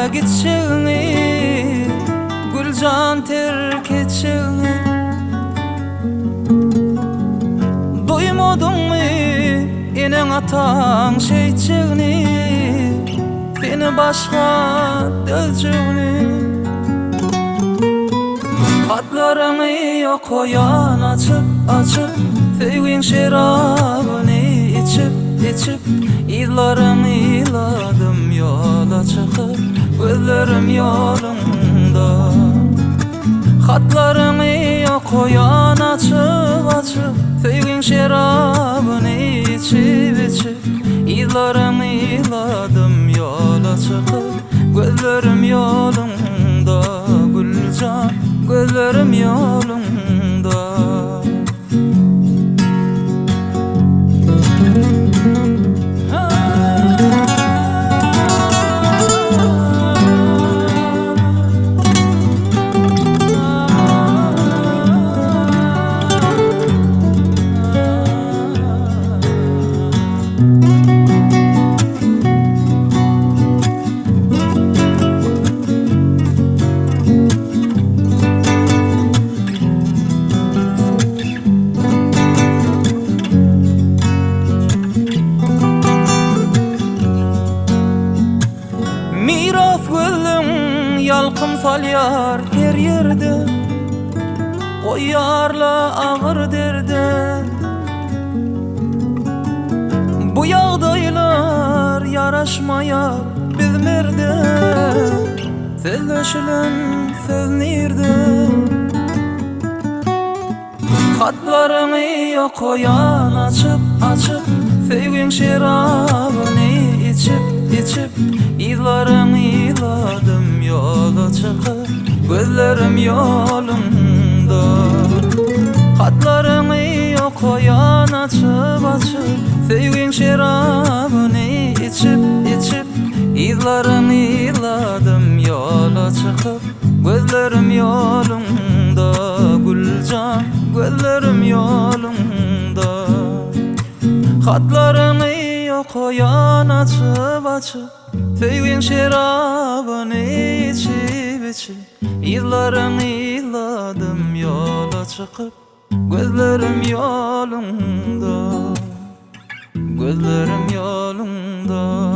gitşini, Gülcan terk etşini. Duymadın mı inen atan şeyçini, seni başka dözcüğünü. Hatlarını yok koyan açıp açıp, sevgin şerabını içip içip, yıllarımı yıladım yola çıkıp, gözlerim yolunda. Hatlarını yok koyan açıp açıp, sevgin şerabını içip içip, yıllarımı yıladım yola çıkıp, gözlerim yolunda. Gülcan, gözlerim yolunda. Miras gülüm yalqım salyar her yerde, koyarla ağır derde. Bu yağdaylar yaraşmaya bizmerde, sözleşilen söz nerede? Hatlarını yok koyan açıp açıp, sevgin şerabını içip içip, yıllarımı yıladım yola çıkıp, gözlerim yolunda. Hatlarımı yok koyan açıp açıp, sevgin şerabını içip içip, yıllarımı yıladım yola çıkıp, gözlerim yolunda. Gülcan, gözlerim yolunda. Hatlarını yok koyan açıp açıp, sevgin şerabını içip içip, yıllarımı yıladım yola çıkıp, gözlerim yolunda. Gözlerim yolunda.